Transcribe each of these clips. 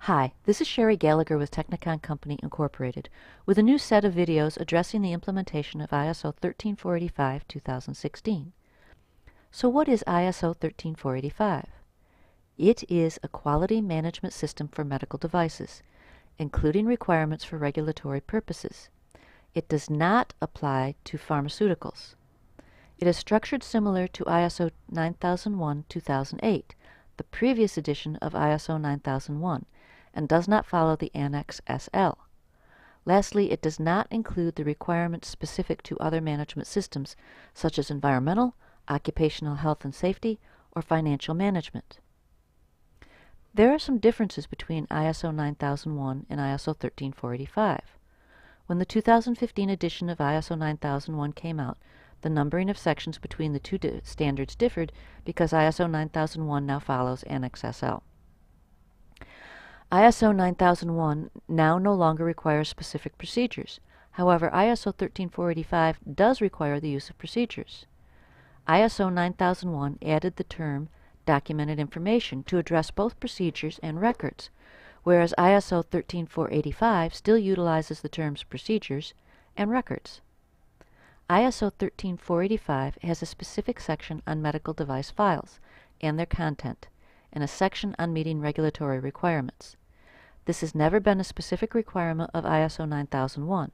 Hi, this is Sherry Gallagher with Technicon Company Incorporated with a new set of videos addressing the implementation of ISO 13485-2016. So what is ISO 13485? It is a quality management system for medical devices, including requirements for regulatory purposes. It does not apply to pharmaceuticals. It is structured similar to ISO 9001-2008, the previous edition of ISO 9001, and does not follow the Annex SL. Lastly, it does not include the requirements specific to other management systems, such as environmental, occupational health and safety, or financial management. There are some differences between ISO 9001 and ISO 13485. When the 2015 edition of ISO 9001 came out, the numbering of sections between the two standards differed because ISO 9001 now follows Annex SL. ISO 9001 now no longer requires specific procedures. However, ISO 13485 does require the use of procedures. ISO 9001 added the term documented information to address both procedures and records, whereas ISO 13485 still utilizes the terms procedures and records. ISO 13485 has a specific section on medical device files and their content, and a section on meeting regulatory requirements. This has never been a specific requirement of ISO 9001.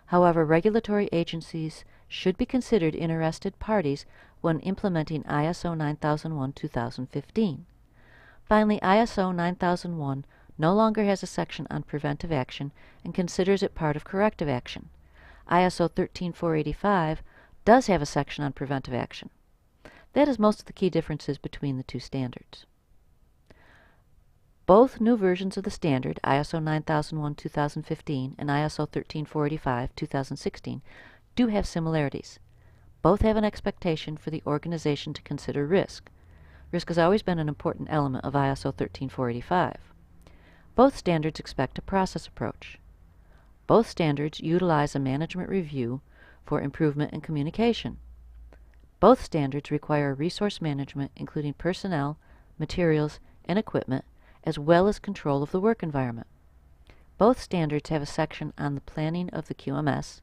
However, regulatory agencies should be considered interested parties when implementing ISO 9001-2015. Finally, ISO 9001 no longer has a section on preventive action and considers it part of corrective action. ISO 13485 does have a section on preventive action. That is most of the key differences between the two standards. Both new versions of the standard, ISO 9001-2015 and ISO 13485-2016, do have similarities. Both have an expectation for the organization to consider risk. Risk has always been an important element of ISO 13485. Both standards expect a process approach. Both standards utilize a management review for improvement in communication. Both standards require resource management, including personnel, materials, and equipment, as well as control of the work environment. Both standards have a section on the planning of the QMS,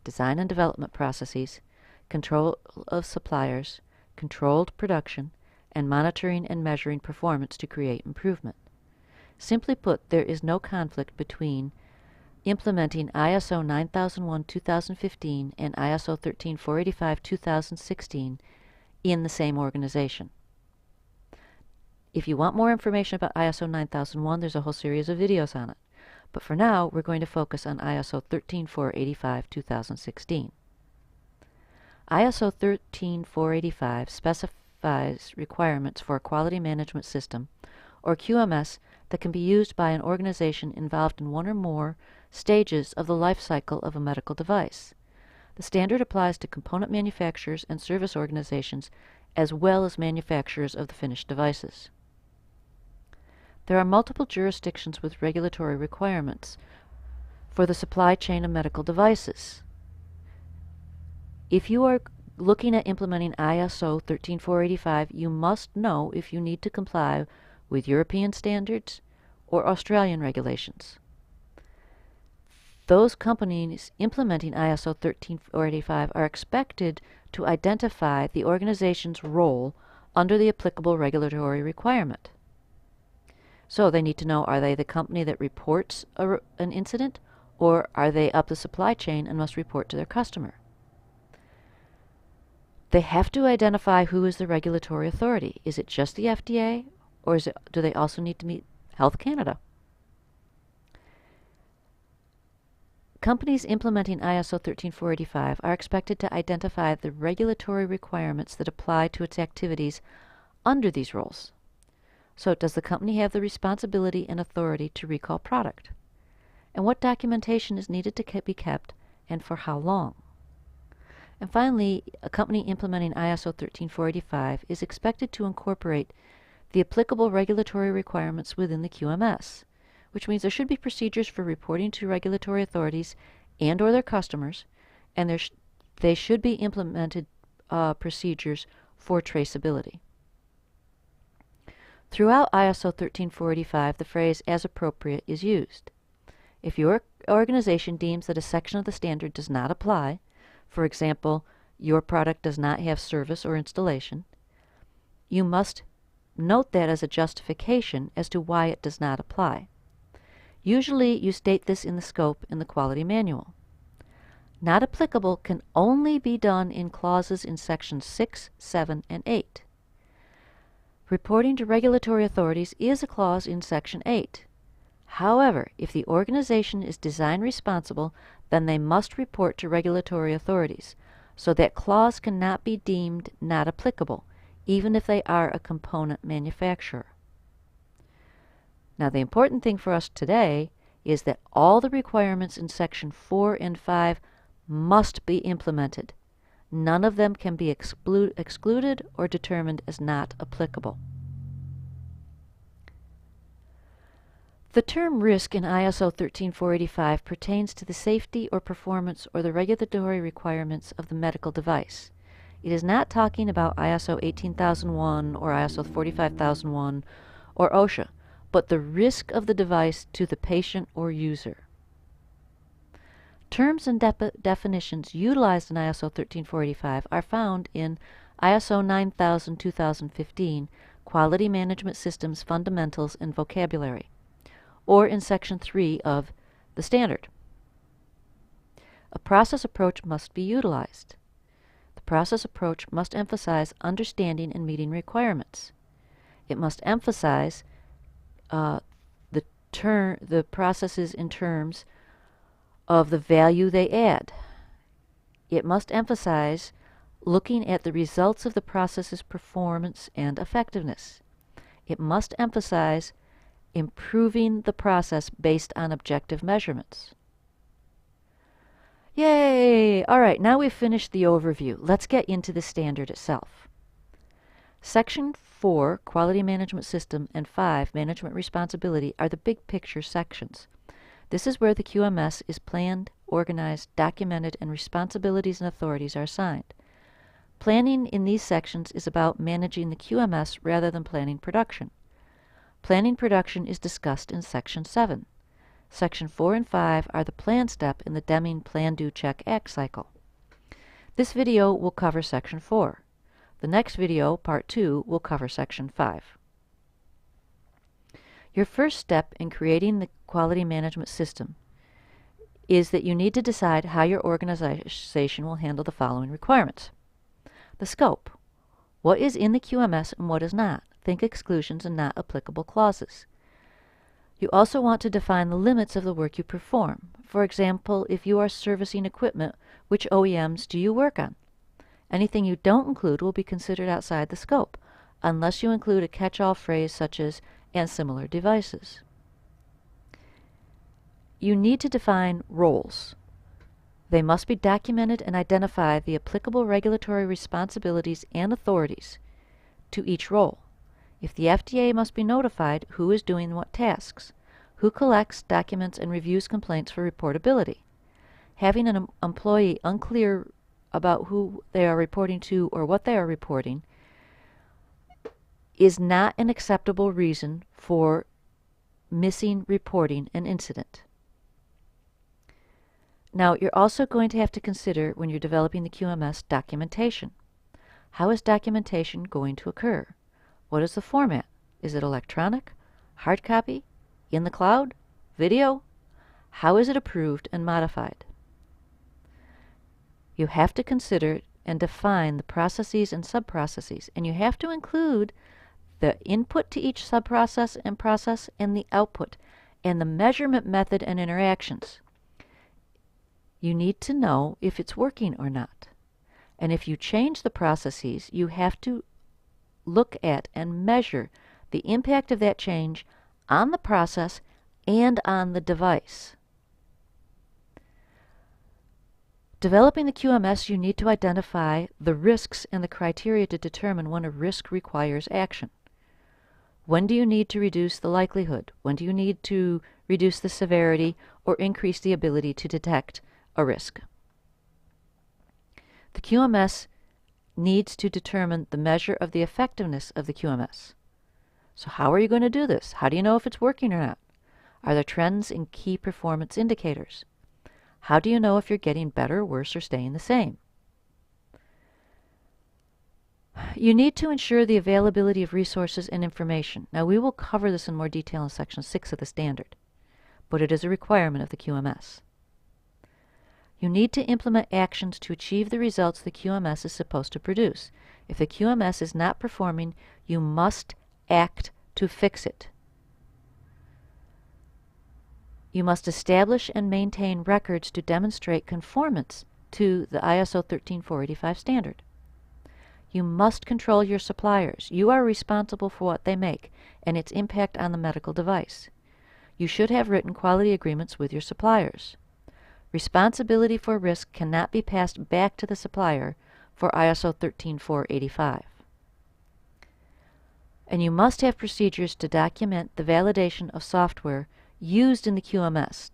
design and development processes, control of suppliers, controlled production, and monitoring and measuring performance to create improvement. Simply put, there is no conflict between implementing ISO 9001-2015 and ISO 13485-2016 in the same organization. If you want more information about ISO 9001, there's a whole series of videos on it. But for now, we're going to focus on ISO 13485-2016. ISO 13485 specifies requirements for a quality management system, or QMS, that can be used by an organization involved in one or more stages of the life cycle of a medical device. The standard applies to component manufacturers and service organizations, as well as manufacturers of the finished devices. There are multiple jurisdictions with regulatory requirements for the supply chain of medical devices. If you are looking at implementing ISO 13485, you must know if you need to comply with European standards or Australian regulations. Those companies implementing ISO 13485 are expected to identify the organization's role under the applicable regulatory requirement. So they need to know, are they the company that reports an incident, or are they up the supply chain and must report to their customer? They have to identify who is the regulatory authority. Is it just the FDA, or do they also need to meet Health Canada? Companies implementing ISO 13485 are expected to identify the regulatory requirements that apply to its activities under these roles. So, does the company have the responsibility and authority to recall product? And what documentation is needed to be kept, and for how long? And finally, a company implementing ISO 13485 is expected to incorporate the applicable regulatory requirements within the QMS, which means there should be procedures for reporting to regulatory authorities and/or their customers, and they should be implemented procedures for traceability. Throughout ISO 13485, the phrase "as appropriate" is used. If your organization deems that a section of the standard does not apply, for example, your product does not have service or installation, you must note that as a justification as to why it does not apply. Usually, you state this in the scope in the quality manual. Not applicable can only be done in clauses in sections 6, 7, and 8. Reporting to regulatory authorities is a clause in section 8. However, if the organization is design responsible, then they must report to regulatory authorities, so that clause cannot be deemed not applicable, even if they are a component manufacturer. Now, the important thing for us today is that all the requirements in section 4 and 5 must be implemented. None of them can be excluded or determined as not applicable. The term risk in ISO 13485 pertains to the safety or performance or the regulatory requirements of the medical device. It is not talking about ISO 18001 or ISO 45001 or OSHA, but the risk of the device to the patient or user. Terms and definitions utilized in ISO 13485 are found in ISO 9001-2015, Quality Management Systems Fundamentals and Vocabulary, or in Section 3 of the standard. A process approach must be utilized. The process approach must emphasize understanding and meeting requirements. It must emphasize the processes in terms of the value they add. It must emphasize looking at the results of the process's performance and effectiveness. It must emphasize improving the process based on objective measurements. Yay! All right, now we've finished the overview. Let's get into the standard itself. Section 4, Quality Management System, and 5, Management Responsibility, are the big picture sections. This is where the QMS is planned, organized, documented, and responsibilities and authorities are assigned. Planning in these sections is about managing the QMS rather than planning production. Planning production is discussed in Section 7. Section 4 and 5 are the plan step in the Deming Plan, Do, Check, Act cycle. This video will cover Section 4. The next video, Part 2, will cover Section 5. Your first step in creating the quality management system is that you need to decide how your organization will handle the following requirements. The scope. What is in the QMS and what is not? Think exclusions and not applicable clauses. You also want to define the limits of the work you perform. For example, if you are servicing equipment, which OEMs do you work on? Anything you don't include will be considered outside the scope, unless you include a catch-all phrase such as "and similar devices." You need to define roles. They must be documented and identify the applicable regulatory responsibilities and authorities to each role. If the FDA must be notified, who is doing what tasks, who collects, documents, and reviews complaints for reportability. Having an employee unclear about who they are reporting to or what they are reporting is not an acceptable reason for missing reporting an incident. Now, you're also going to have to consider, when you're developing the QMS, documentation. How is documentation going to occur? What is the format? Is it electronic, hard copy, in the cloud, video? How is it approved and modified? You have to consider and define the processes and sub-processes, and you have to include the input to each sub-process and process and the output, and the measurement method and interactions. You need to know if it's working or not. And if you change the processes, you have to look at and measure the impact of that change on the process and on the device. Developing the QMS, you need to identify the risks and the criteria to determine when a risk requires action. When do you need to reduce the likelihood? When do you need to reduce the severity or increase the ability to detect a risk? The QMS needs to determine the measure of the effectiveness of the QMS. So how are you going to do this? How do you know if it's working or not? Are there trends in key performance indicators? How do you know if you're getting better, worse, or staying the same? You need to ensure the availability of resources and information. Now, we will cover this in more detail in Section 6 of the standard, but it is a requirement of the QMS. You need to implement actions to achieve the results the QMS is supposed to produce. If the QMS is not performing, you must act to fix it. You must establish and maintain records to demonstrate conformance to the ISO 13485 standard. You must control your suppliers. You are responsible for what they make and its impact on the medical device. You should have written quality agreements with your suppliers. Responsibility for risk cannot be passed back to the supplier for ISO 13485. And you must have procedures to document the validation of software used in the QMS.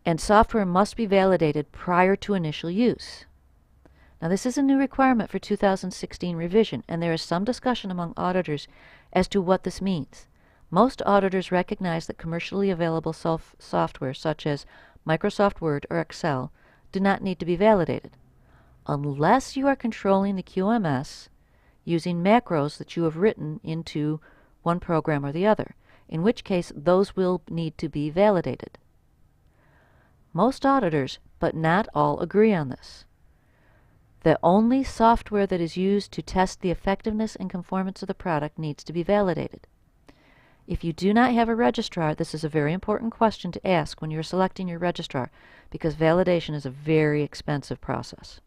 And software must be validated prior to initial use. Now, this is a new requirement for 2016 revision, and there is some discussion among auditors as to what this means. Most auditors recognize that commercially available software, such as Microsoft Word or Excel, do not need to be validated, unless you are controlling the QMS using macros that you have written into one program or the other, in which case those will need to be validated. Most auditors, but not all, agree on this. The only software that is used to test the effectiveness and conformance of the product needs to be validated. If you do not have a registrar, this is a very important question to ask when you're selecting your registrar, because validation is a very expensive process.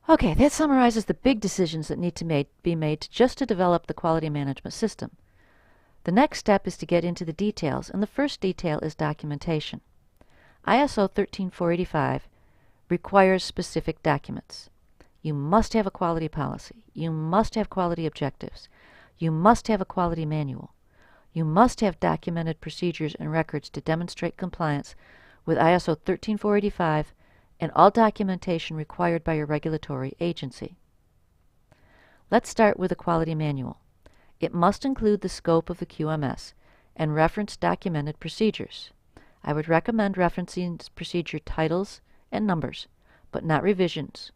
Okay, that summarizes the big decisions that need to be made just to develop the quality management system. The next step is to get into the details, and the first detail is documentation. ISO 13485 requires specific documents. You must have a quality policy. You must have quality objectives. You must have a quality manual. You must have documented procedures and records to demonstrate compliance with ISO 13485 and all documentation required by your regulatory agency. Let's start with a quality manual. It must include the scope of the QMS and reference documented procedures. I would recommend referencing procedure titles and numbers, but not revisions,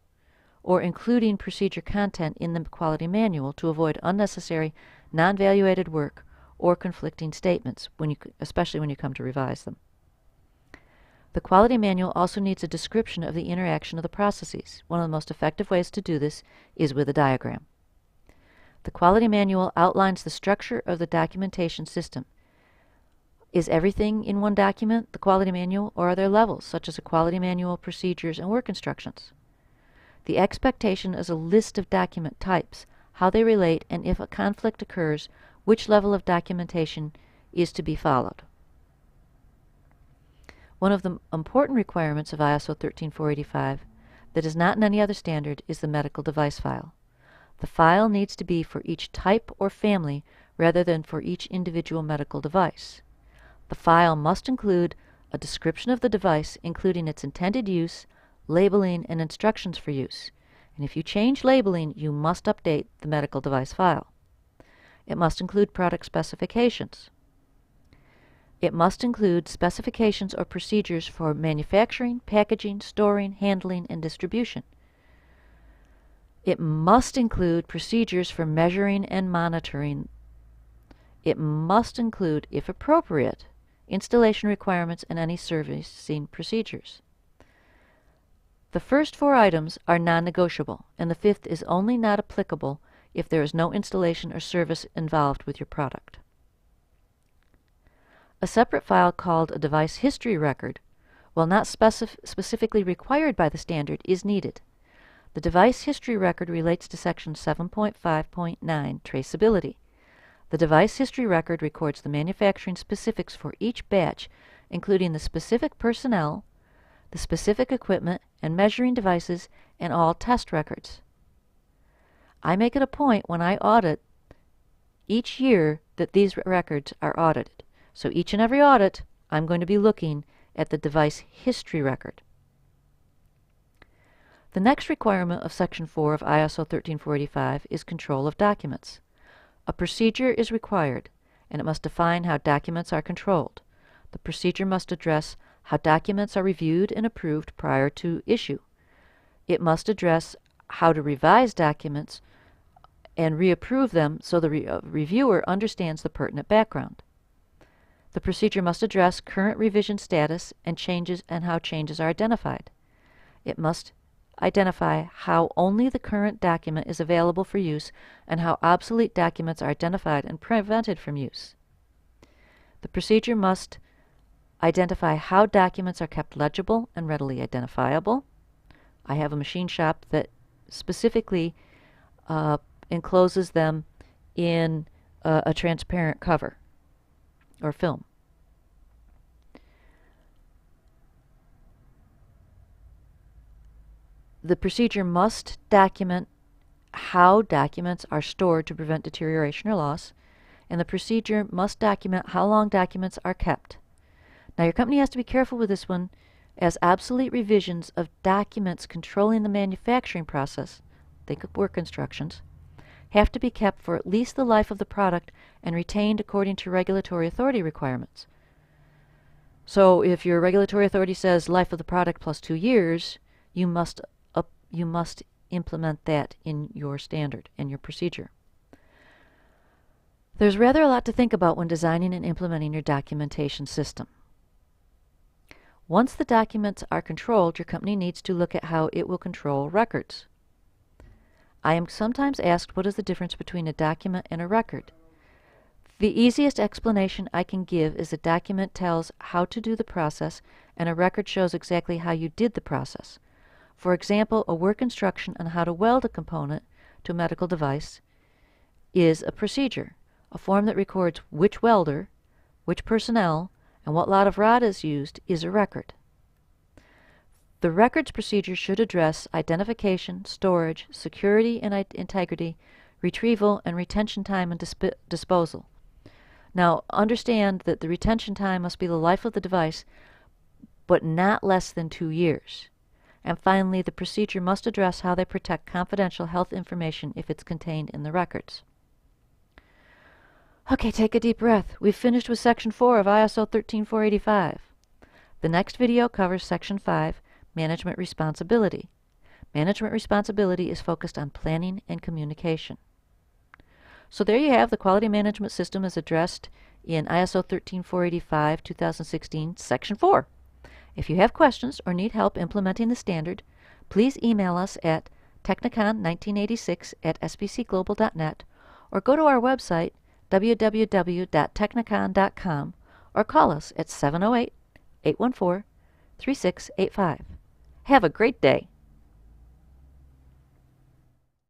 or including procedure content in the quality manual to avoid unnecessary, non-valuated work or conflicting statements, especially when you come to revise them. The quality manual also needs a description of the interaction of the processes. One of the most effective ways to do this is with a diagram. The quality manual outlines the structure of the documentation system. Is everything in one document, the quality manual, or are there levels, such as a quality manual, procedures, and work instructions? The expectation is a list of document types, how they relate, and if a conflict occurs, which level of documentation is to be followed. One of the important requirements of ISO 13485 that is not in any other standard is the medical device file. The file needs to be for each type or family rather than for each individual medical device. The file must include a description of the device, including its intended use, labeling, and instructions for use. And if you change labeling, you must update the medical device file. It must include product specifications. It must include specifications or procedures for manufacturing, packaging, storing, handling, and distribution. It must include procedures for measuring and monitoring. It must include, if appropriate, installation requirements and any servicing procedures. The first 4 items are non-negotiable, and the 5th is only not applicable if there is no installation or service involved with your product. A separate file called a device history record, while not specifically required by the standard, is needed. The device history record relates to Section 7.5.9, traceability. The device history record records the manufacturing specifics for each batch, including the specific personnel, the specific equipment and measuring devices, and all test records. I make it a point when I audit each year that these records are audited. So each and every audit, I'm going to be looking at the device history record. The next requirement of Section 4 of ISO 13485 is control of documents. A procedure is required, and it must define how documents are controlled. The procedure must address how documents are reviewed and approved prior to issue. It must address how to revise documents and reapprove them so the reviewer understands the pertinent background. The procedure must address current revision status and changes and how changes are identified. It must identify how only the current document is available for use and how obsolete documents are identified and prevented from use. The procedure must identify how documents are kept legible and readily identifiable. I have a machine shop that specifically encloses them in a transparent cover or film. The procedure must document how documents are stored to prevent deterioration or loss, and the procedure must document how long documents are kept. Now, your company has to be careful with this one, as obsolete revisions of documents controlling the manufacturing process, think of work instructions, have to be kept for at least the life of the product and retained according to regulatory authority requirements. So if your regulatory authority says life of the product plus 2 years, you must implement that in your standard and your procedure. There's rather a lot to think about when designing and implementing your documentation system. Once the documents are controlled, your company needs to look at how it will control records. I am sometimes asked what is the difference between a document and a record. The easiest explanation I can give is a document tells how to do the process and a record shows exactly how you did the process. For example, a work instruction on how to weld a component to a medical device is a procedure, a form that records which welder, which personnel, and what lot of rod is used is a record. The records procedure should address identification, storage, security and integrity, retrieval, and retention time and disposal. Now, understand that the retention time must be the life of the device, but not less than 2 years. And finally, the procedure must address how they protect confidential health information if it's contained in the records. Okay, take a deep breath. We've finished with Section 4 of ISO 13485. The next video covers Section 5, Management Responsibility. Management responsibility is focused on planning and communication. So there you have the quality management system as addressed in ISO 13485 2016 Section 4. If you have questions or need help implementing the standard, please email us at technicon1986@sbcglobal.net or go to our website www.technicon.com or call us at 708-814-3685. Have a great day.